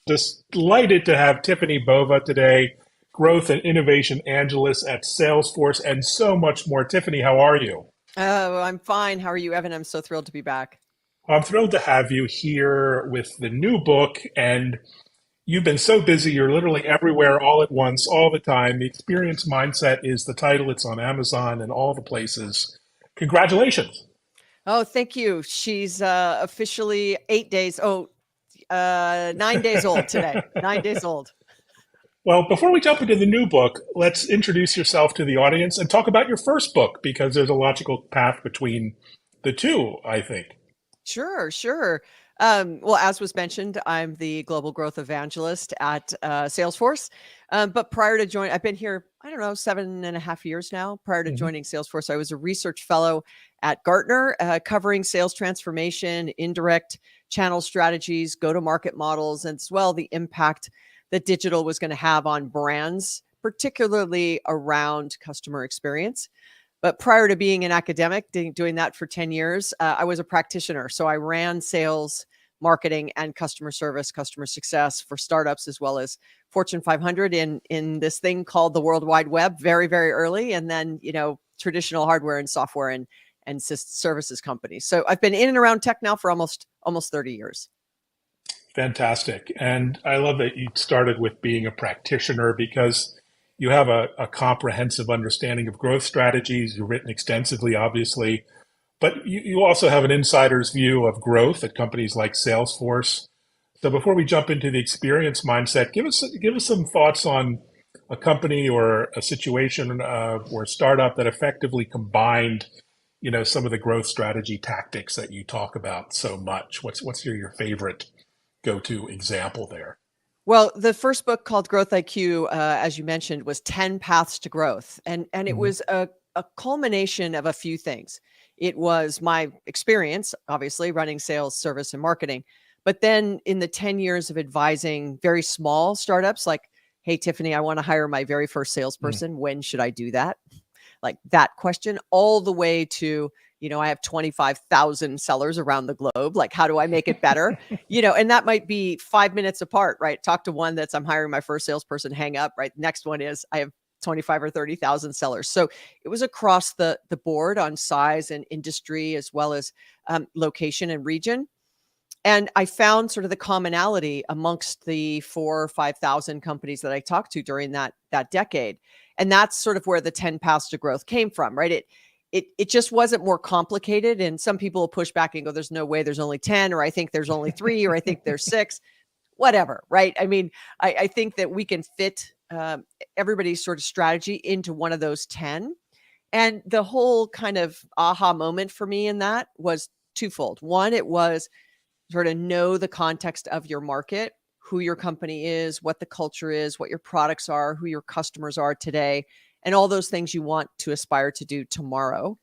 Just delighted to have Tiffany Bova today, Growth and Innovation Angelist at Salesforce, and so much more. Tiffany, how are you? Oh, I'm fine. How are you, Evan? I'm so thrilled to be back. I'm thrilled to have you here with the new book, and you've been so busy. You're literally everywhere all at once, all the time. The Experience Mindset is the title. It's on Amazon and all the places. Congratulations. Oh, thank you. She's officially 8 days. 9 days old today. 9 days old. Well, before we jump into the new book, let's introduce yourself to the audience and talk about your first book because there's a logical path between the two, I think. Sure, sure. Well, as was mentioned, I'm the global growth evangelist at Salesforce. But prior to joining, I've been here, I don't know, 7.5 years now. Prior to Mhm. joining Salesforce, I was a research fellow at Gartner, covering sales transformation, indirect channel strategies, go-to-market models, and as well the impact that digital was going to have on brands, particularly around customer experience. But prior to being an academic, doing that for 10 years, I was a practitioner. So I ran sales, marketing, and customer service, customer success for startups as well as Fortune 500 in this thing called the World Wide Web very, very early. And then, traditional hardware and software and services companies. So I've been in and around tech now for almost 30 years. Fantastic. And I love that you started with being a practitioner because you have a comprehensive understanding of growth strategies. You've written extensively, obviously, but you also have an insider's view of growth at companies like Salesforce. So before we jump into the experience mindset, give us some thoughts on a company or a situation or a startup that effectively combined, some of the growth strategy tactics that you talk about so much. What's your favorite go-to example there? Well, the first book called Growth IQ, as you mentioned, was 10 Paths to Growth. And it Mhm. was a culmination of a few things. It was my experience, obviously, running sales, service, and marketing. But then in the 10 years of advising very small startups, like, hey, Tiffany, I want to hire my very first Mm. salesperson. When should I do that? Like that question, all the way to, I have 25,000 sellers around the globe. Like, how do I make it better? And that might be 5 minutes apart, right? Talk to one that's I'm hiring my first salesperson, hang up, right? Next one is I have 25 or 30,000 sellers. So it was across the board on size and industry as well as location and region. And I found sort of the commonality amongst the 4 or 5,000 companies that I talked to during that decade. And that's sort of where the 10 paths to growth came from, right? It just wasn't more complicated. And some people will push back and go, there's no way there's only 10, or I think there's only three, or I think there's six, whatever, right? I mean, I think that we can fit everybody's sort of strategy into one of those 10. And the whole kind of aha moment for me in that was twofold. One, it was sort of know the context of your market, who your company is, what the culture is, what your products are, who your customers are today, and all those things you want to aspire to do tomorrow.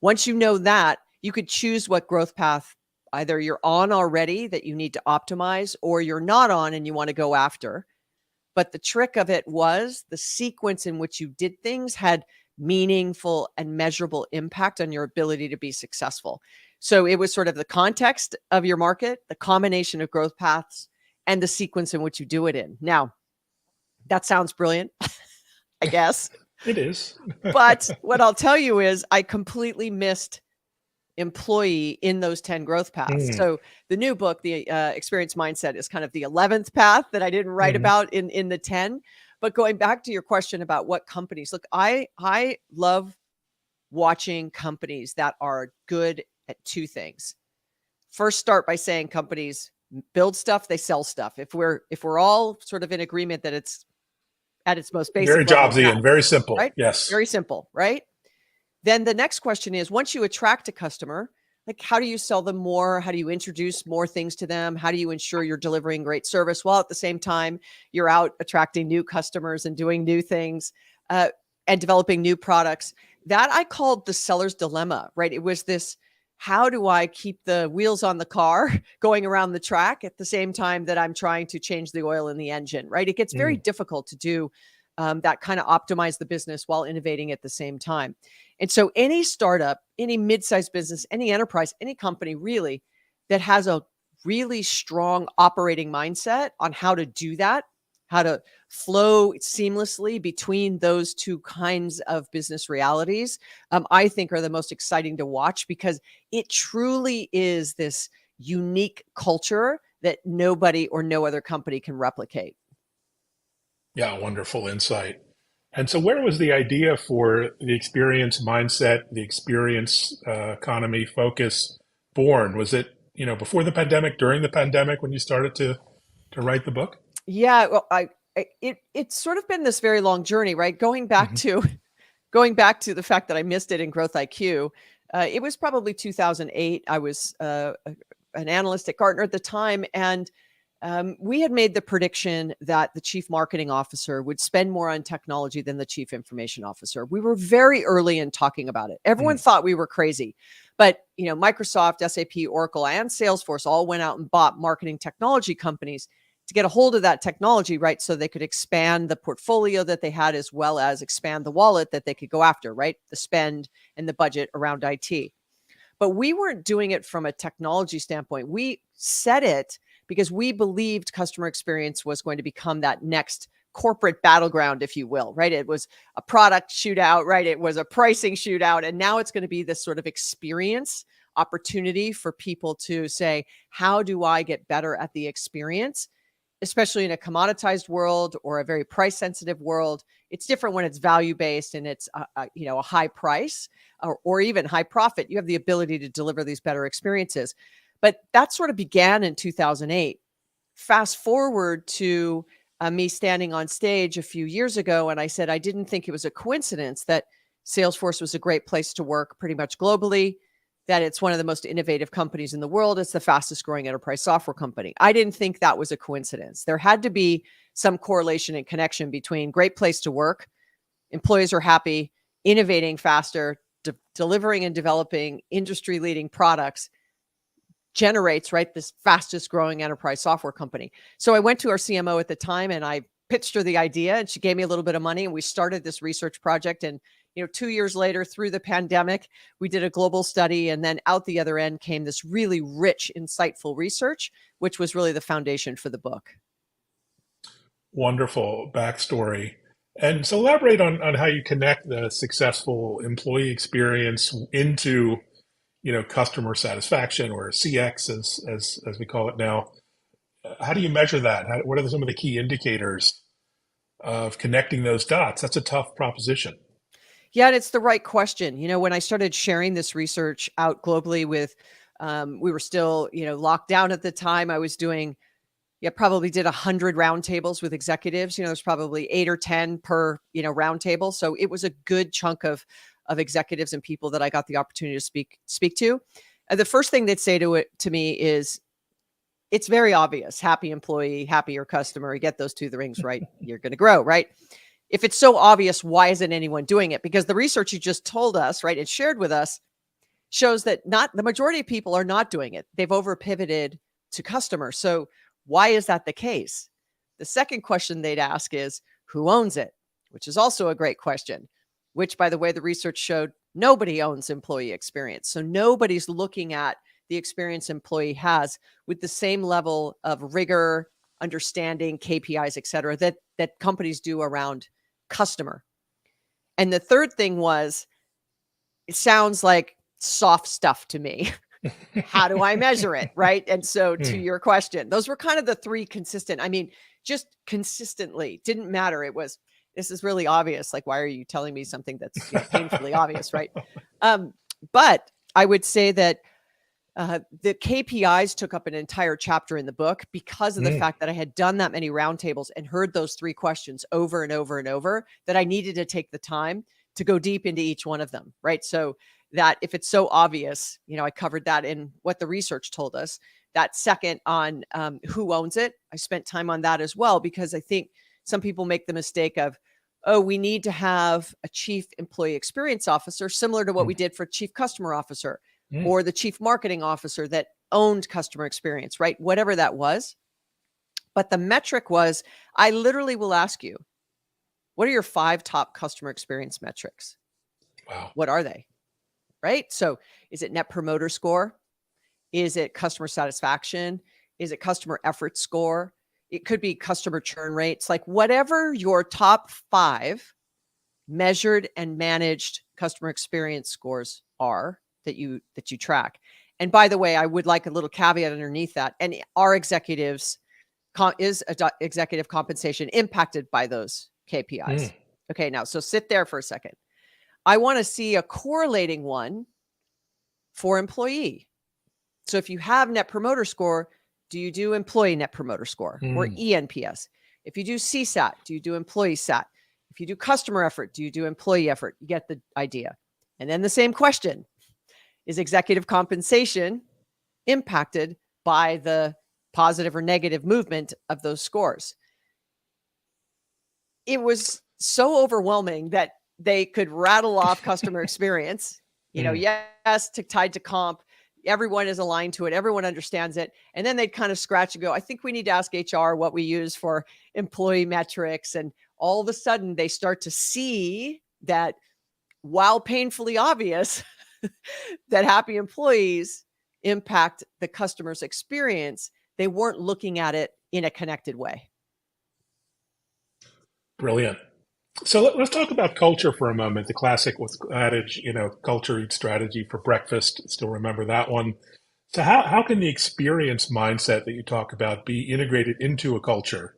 Once you know that, you could choose what growth path either you're on already that you need to optimize or you're not on and you want to go after. But the trick of it was the sequence in which you did things had meaningful and measurable impact on your ability to be successful. So it was sort of the context of your market, the combination of growth paths, and the sequence in which you do it in. Now, that sounds brilliant, I guess. It is. But what I'll tell you is I completely missed employee in those 10 growth paths. Mm. So the new book, the experience mindset, is kind of the 11th path that I didn't write Mhm. about in the 10. But going back to your question about what companies, look, I love watching companies that are good at two things. First, start by saying companies build stuff, they sell stuff. If we're all sort of in agreement that it's at its most Very basic level, Jobsy that, and very simple. right? Yes. Very simple, right? Then the next question is, once you attract a customer, like, how do you sell them more? How do you introduce more things to them? How do you ensure you're delivering great service while at the same time you're out attracting new customers and doing new things uh, and developing new products? That I called the seller's dilemma, right? It was this, how do I keep the wheels on the car going around the track at the same time that I'm trying to change the oil in the engine, right? It gets very Mm. difficult to do that kind of optimize the business while innovating at the same time. And so any startup, any mid-sized business, any enterprise, any company really that has a really strong operating mindset on how to do that, how to flow seamlessly between those two kinds of business realities, I think are the most exciting to watch, because it truly is this unique culture that nobody or no other company can replicate. Yeah, wonderful insight. And so, where was the idea for the experience mindset, the experience economy focus born? Was it, before the pandemic, during the pandemic, when you started to write the book? Yeah, well, it's sort of been this very long journey, right? Going back Hmm. to going back to the fact that I missed it in Growth IQ, it was probably 2008. I was an analyst at Gartner at the time, and we had made the prediction that the chief marketing officer would spend more on technology than the chief information officer. We were very early in talking about it. Everyone Hmm. thought we were crazy, but Microsoft, SAP, Oracle, and Salesforce all went out and bought marketing technology companies to get a hold of that technology, right? So they could expand the portfolio that they had, as well as expand the wallet that they could go after, right? The spend and the budget around IT. But we weren't doing it from a technology standpoint. We said it because we believed customer experience was going to become that next corporate battleground, if you will, right? It was a product shootout, right? It was a pricing shootout. And now it's going to be this sort of experience opportunity for people to say, how do I get better at the experience? Especially in a commoditized world or a very price sensitive world. It's different when it's value based and it's a high price or even high profit. You have the ability to deliver these better experiences. But that sort of began in 2008. Fast forward to me standing on stage a few years ago, and I said I didn't think it was a coincidence that Salesforce was a great place to work pretty much globally, that it's one of the most innovative companies in the world. It's the fastest growing enterprise software company. I didn't think that was a coincidence. There had to be some correlation and connection between great place to work, employees are happy, innovating faster, delivering and developing industry leading products, generates, right, this fastest growing enterprise software company. So I went to our CMO at the time and I pitched her the idea, and she gave me a little bit of money, and we started this research project. And 2 years later, through the pandemic, we did a global study, and then out the other end came this really rich, insightful research, which was really the foundation for the book. Wonderful backstory. And so, elaborate on how you connect the successful employee experience into, customer satisfaction, or CX as we call it now. How do you measure that? What are some of the key indicators of connecting those dots? That's a tough proposition. Yeah, and it's the right question. When I started sharing this research out globally with, we were still, locked down at the time. I was doing, yeah, probably did 100 roundtables with executives. There's probably 8 or 10 per, roundtable. So it was a good chunk of executives and people that I got the opportunity to speak to. And the first thing they'd say to me is, it's very obvious: happy employee, happier customer. You get those two things right, you're going to grow, right? If it's so obvious, why isn't anyone doing it? Because the research you just told us, right, and shared with us, shows that not the majority of people are not doing it. They've over pivoted to customer. So why is that the case? The second question they'd ask is, who owns it? Which is also a great question, which, by the way, the research showed nobody owns employee experience. So nobody's looking at the experience employee has with the same level of rigor, understanding, KPIs, et cetera, that companies do around customer. And the third thing was, it sounds like soft stuff to me. How do I measure it? Right. And so, to Hmm. your question, those were kind of the three consistent. I mean, just consistently, didn't matter. It was, this is really obvious. Like, why are you telling me something that's, painfully obvious? Right. Um, but I would say that the KPIs took up an entire chapter in the book because of the Hmm. fact that I had done that many roundtables and heard those three questions over and over and over, that I needed to take the time to go deep into each one of them. Right. So that if it's so obvious, I covered that in what the research told us. That second on who owns it, I spent time on that as well, because I think some people make the mistake of, oh, we need to have a chief employee experience officer, similar to what we did for chief customer officer Hmm. or the chief marketing officer that owned customer experience, right? Whatever that was. But the metric was, I literally will ask you, what are your 5 top customer experience metrics? Wow. What are they? Right? So is it net promoter score? Is it customer satisfaction? Is it customer effort score? It could be customer churn rates, like whatever your top 5 measured and managed customer experience scores are that you track. And by the way, I would like a little caveat underneath that. And our executives executive compensation impacted by those KPIs? Okay, now, so sit there for a second. I want to see a correlating one for employee. So if you have net promoter score, do you do employee net promoter score or ENPS? If you do CSAT, do you do employee SAT? If you do customer effort, do you do employee effort? You get the idea. And then the same question, is executive compensation impacted by the positive or negative movement of those scores? It was so overwhelming that they could rattle off customer experience, yes, tied to comp. Everyone is aligned to it. Everyone understands it. And then they'd kind of scratch and go, I think we need to ask HR what we use for employee metrics. And all of a sudden they start to see that, while painfully obvious, that happy employees impact the customer's experience, they weren't looking at it in a connected way. Brilliant. So let's talk about culture for a moment. The classic adage, culture eats strategy for breakfast. Still remember that one. So how can the experience mindset that you talk about be integrated into a culture?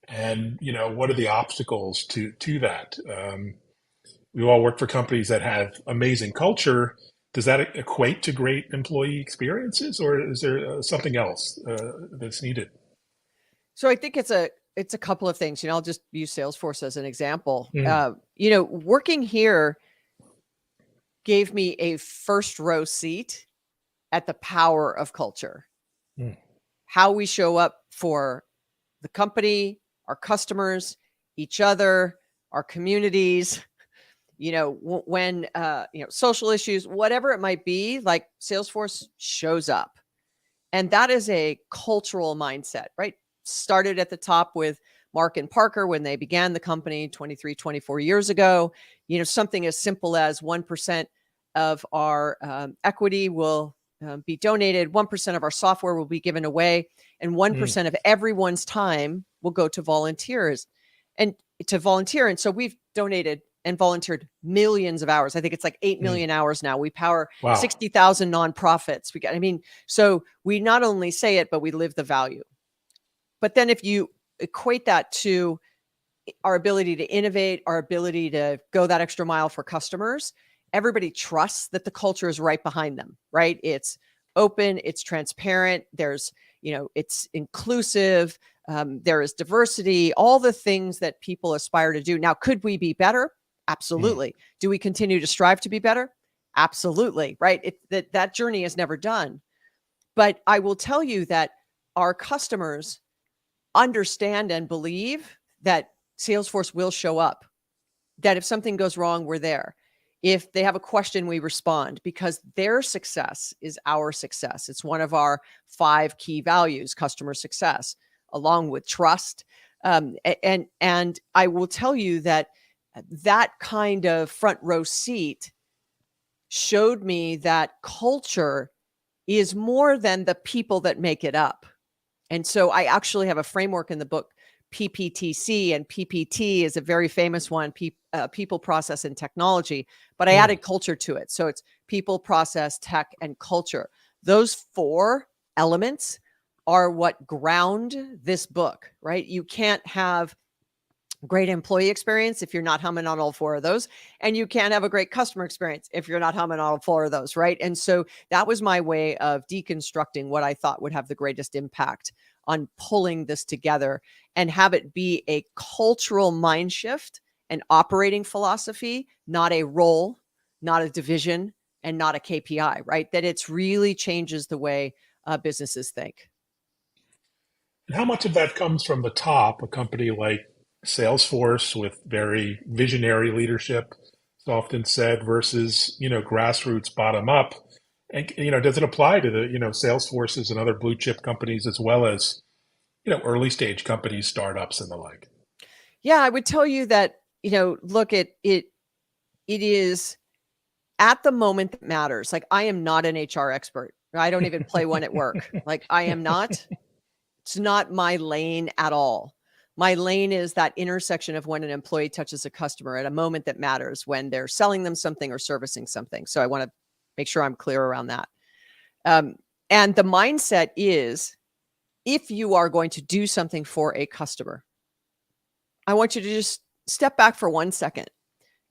And, what are the obstacles to that? We all work for companies that have amazing culture. Does that equate to great employee experiences, or is there something else that's needed? So I think it's a couple of things. I'll just use Salesforce as an example. Working here gave me a first row seat at the power of culture. How we show up for the company, our customers, each other, our communities, when social issues, whatever it might be, like Salesforce shows up. And that is a cultural mindset, right? Started at the top with Mark and Parker when they began the company 23, 24 years ago. Something as simple as 1% of our equity will be donated, 1% of our software will be given away, and 1% of everyone's time will go to volunteers and to volunteer. And so we've donated and volunteered millions of hours. I think it's like 8 million hours now. We power 60,000 nonprofits. So we not only say it, but we live the value. But then if you equate that to our ability to innovate, our ability to go that extra mile for customers, everybody trusts that the culture is right behind them, right? It's open, it's transparent, there's, it's inclusive, there is diversity, all the things that people aspire to do. Now, could we be better? Absolutely. Do we continue to strive to be better? Absolutely, right? That journey is never done. But I will tell you that our customers understand and believe that Salesforce will show up, that if something goes wrong, we're there. If they have a question, we respond, because their success is our success. It's one of our 5 key values, customer success, along with trust. And I will tell you that kind of front row seat showed me that culture is more than the people that make it up. And so I actually have a framework in the book, PPTC, and PPT is a very famous one, people, process, and technology, but I added culture to it. So it's people, process, tech, and culture. Those 4 elements are what ground this book, right? You can't have great employee experience if you're not humming on all 4 of those, and you can't have a great customer experience if you're not humming on all 4 of those, right? And so that was my way of deconstructing what I thought would have the greatest impact on pulling this together and have it be a cultural mind shift, an operating philosophy, not a role, not a division, and not a KPI, right? That it's really changes the way businesses think. And how much of that comes from the top, a company like Salesforce with very visionary leadership, it's often said, versus, grassroots bottom up? And, does it apply to the, Salesforces and other blue chip companies as well as, early stage companies, startups and the like? Yeah, I would tell you that, look, it is at the moment that matters. Like, I am not an HR expert. I don't even play one at work. Like I am not, it's not my lane at all. My lane is that intersection of when an employee touches a customer at a moment that matters, when they're selling them something or servicing something. So I want to make sure I'm clear around that. Um, and the mindset is, if you are going to do something for a customer, I want you to just step back for 1 second.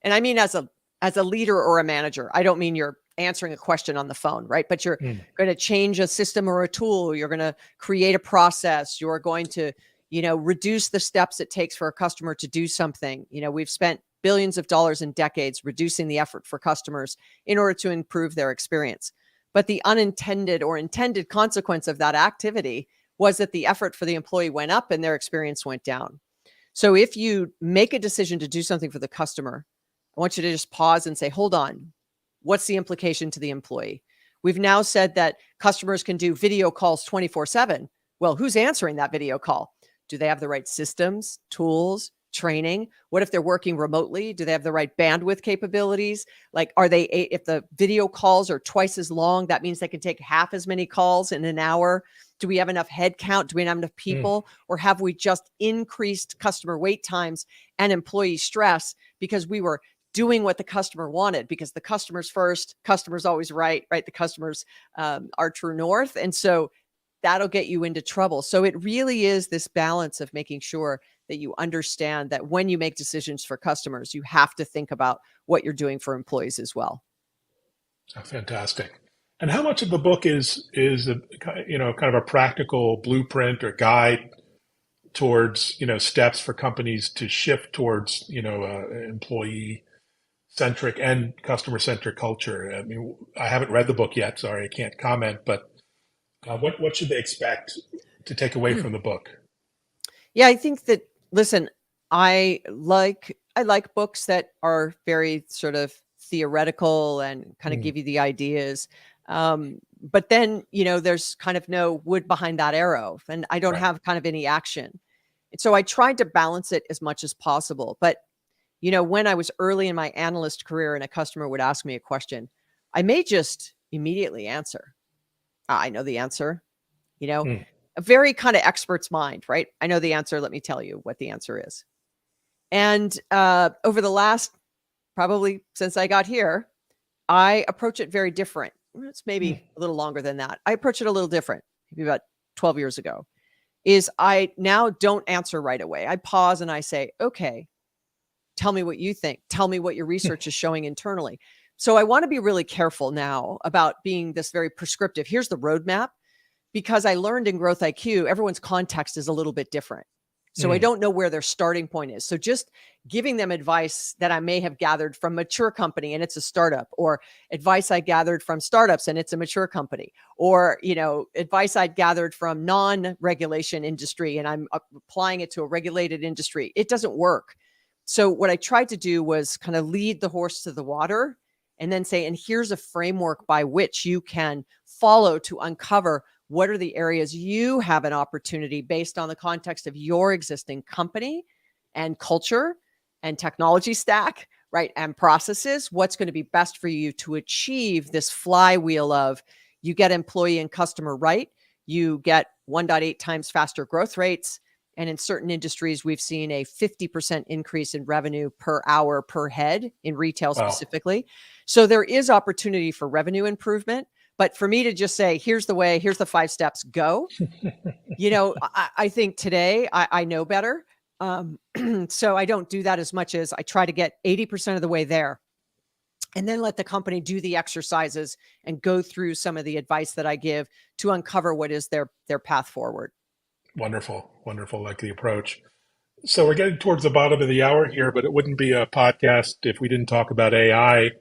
And I mean, as a leader or a manager, I don't mean you're answering a question on the phone, right? But you're going to change a system or a tool. You're going to create a process. You're going to, reduce the steps it takes for a customer to do something. We've spent billions of dollars in decades reducing the effort for customers in order to improve their experience. But the unintended or intended consequence of that activity was that the effort for the employee went up and their experience went down. So if you make a decision to do something for the customer, I want you to just pause and say, hold on, what's the implication to the employee? We've now said that customers can do video calls 24/7. Well, who's answering that video call? Do they have the right systems, tools, training? What if they're working remotely? Do they have the right bandwidth capabilities? Like, if the video calls are twice as long, that means they can take half as many calls in an hour. Do we have enough head count? Do we have enough people? Or have we just increased customer wait times and employee stress because we were doing what the customer wanted? Because the customer's first, customer's always right? The customers are true north. And so that'll get you into trouble. So it really is this balance of making sure that you understand that when you make decisions for customers, you have to think about what you're doing for employees as well. Oh, fantastic. And how much of the book is a, kind of a practical blueprint or guide towards steps for companies to shift towards employee centric and customer centric culture? I mean, I haven't read the book yet. Sorry, I can't comment. But what should they expect to take away from the book? Yeah, I think that, listen, I like books that are very sort of theoretical and kind of give you the ideas. But then, there's kind of no wood behind that arrow, and I don't Right. have kind of any action. And so I tried to balance it as much as possible. But, when I was early in my analyst career and a customer would ask me a question, I may just immediately answer. I know the answer, a very kind of expert's mind, right? I know the answer. Let me tell you what the answer is. And over the last, probably since I got here, I approach it very different. It's maybe a little longer than that. I approach it a little different, maybe about 12 years ago, is I now don't answer right away. I pause and I say, okay, tell me what you think. Tell me what your research is showing internally. So I want to be really careful now about being this very prescriptive. Here's the roadmap, because I learned in Growth IQ, everyone's context is a little bit different. So I don't know where their starting point is. So just giving them advice that I may have gathered from mature company and it's a startup, or advice I gathered from startups and it's a mature company, or, advice I'd gathered from non-regulation industry and I'm applying it to a regulated industry. It doesn't work. So what I tried to do was kind of lead the horse to the water and then say, and here's a framework by which you can follow to uncover what are the areas you have an opportunity based on the context of your existing company and culture and technology stack, right? And processes, what's going to be best for you to achieve this flywheel of you get employee and customer right, you get 1.8 times faster growth rates. And in certain industries, we've seen a 50% increase in revenue per hour per head in retail specifically. So there is opportunity for revenue improvement. But for me to just say, here's the way, here's the 5 steps, go, I think today I know better. So I don't do that as much as I try to get 80% of the way there and then let the company do the exercises and go through some of the advice that I give to uncover what is their path forward. Wonderful. Wonderful. Like the approach. So we're getting towards the bottom of the hour here, but it wouldn't be a podcast if we didn't talk about AI,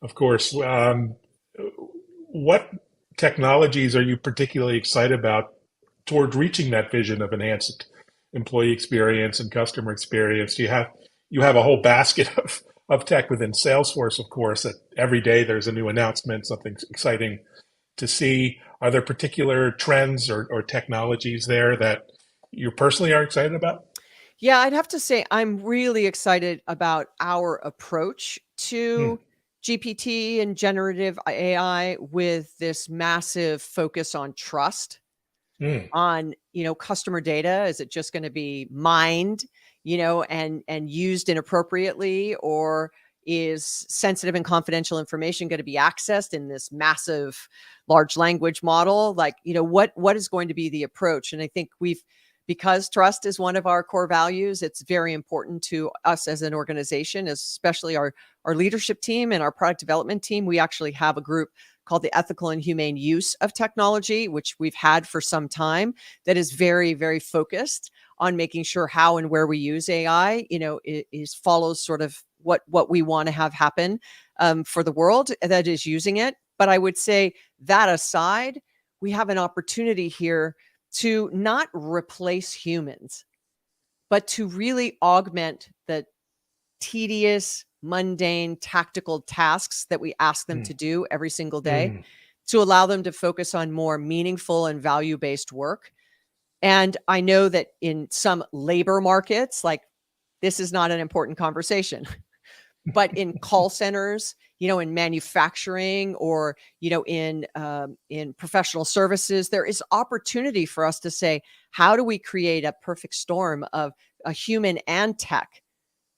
of course. What technologies are you particularly excited about toward reaching that vision of enhanced employee experience and customer experience? You have a whole basket of tech within Salesforce, of course, that every day there's a new announcement, something exciting to see. Are there particular trends or technologies there that you personally are excited about? Yeah, I'd have to say I'm really excited about our approach to GPT and generative AI with this massive focus on trust, Mm, on, customer data. Is it just going to be mined, and used inappropriately, or is sensitive and confidential information going to be accessed in this massive large language model? Like, what is going to be the approach? And I think because trust is one of our core values, it's very important to us as an organization, especially our leadership team and our product development team. We actually have a group called the Ethical and Humane Use of Technology, which we've had for some time, that is very, very focused on making sure how and where we use AI, is follows sort of what we want to have happen for the world that is using it. But I would say that aside, we have an opportunity here to not replace humans, but to really augment the tedious, mundane, tactical tasks that we ask them to mm, do every single day, mm, to allow them to focus on more meaningful and value-based work. And I know that in some labor markets, like, this is not an important conversation. But in call centers, in manufacturing, or in professional services, there is opportunity for us to say, how do we create a perfect storm of a human and tech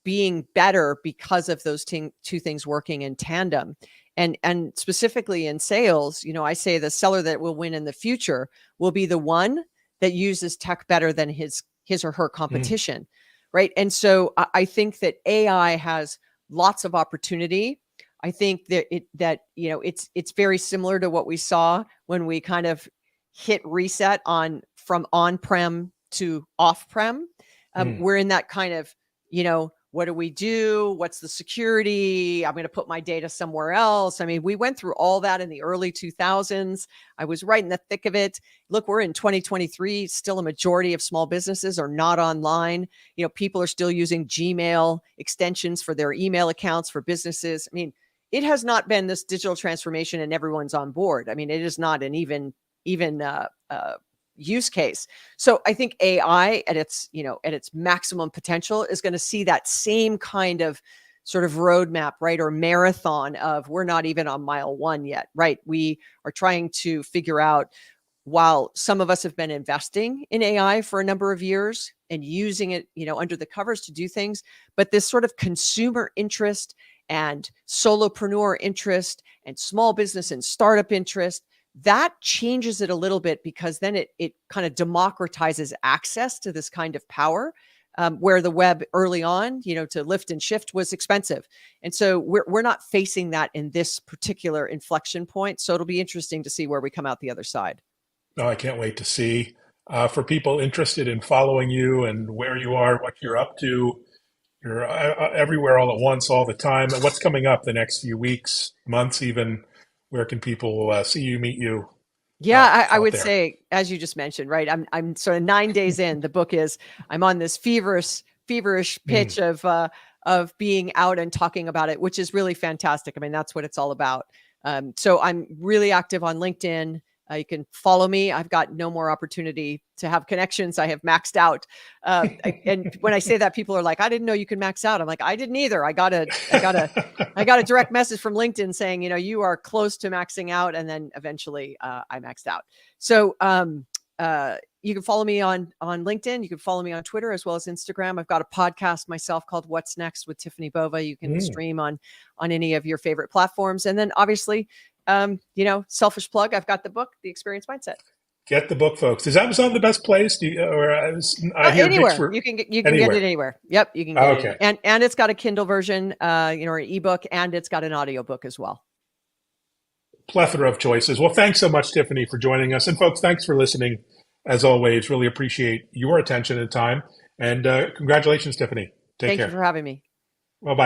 being better because of those two things working in tandem? And specifically in sales, I say the seller that will win in the future will be the one that uses tech better than his or her mm, competition, right? And so I think that AI has lots of opportunity. I think that it's very similar to what we saw when we kind of hit reset from on-prem to off-prem. mm. We're in that kind of, what do we do? What's the security? I'm going to put my data somewhere else. I mean, we went through all that in the early 2000s. I was right in the thick of it. Look, we're in 2023. Still a majority of small businesses are not online. People are still using Gmail extensions for their email accounts for businesses. I mean, it has not been this digital transformation and everyone's on board. I mean, it is not an even use case. So I think AI at its maximum potential is going to see that same kind of sort of roadmap, right? Or marathon of, we're not even on mile one yet, right? We are trying to figure out, while some of us have been investing in AI for a number of years and using it, under the covers to do things, but this sort of consumer interest and solopreneur interest and small business and startup interest, that changes it a little bit, because then it kind of democratizes access to this kind of power, where the web early on, to lift and shift was expensive. And so we're not facing that in this particular inflection point. So it'll be interesting to see where we come out the other side. No, I can't wait to see. For people interested in following you and where you are, what you're up to, you're everywhere all at once, all the time. What's coming up the next few weeks, months, even? Where can people see you, meet you Yeah, I out would there? say, as you just mentioned, right? I'm sort of 9 days in. The book is, I'm on this feverish Mm, pitch of being out and talking about it, which is really fantastic. I mean, that's what it's all about. So I'm really active on LinkedIn. You can follow me. I've got no more opportunity to have connections. I have maxed out. And when I say that, people are like, "I didn't know you could max out." I'm like, "I didn't either. I got a direct message from LinkedIn saying, you are close to maxing out." And then eventually I maxed out. So you can follow me on LinkedIn. You can follow me on Twitter as well as Instagram. I've got a podcast myself called What's Next with Tiffany Bova. You can mm. stream on any of your favorite platforms. And then obviously, selfish plug, I've got the book, The Experience Mindset. Get the book, folks. Is Amazon the best place? I hear mixed Anywhere you can get it anywhere. anywhere. Yep, you can get it, Okay. and it's got a Kindle version, or an ebook, and it's got an audiobook as well. Plethora of choices. Well, thanks so much, Tiffany, for joining us. And folks, thanks for listening. As always, really appreciate your attention and time. And congratulations, Tiffany. Take Thank you care. for having me. Bye bye.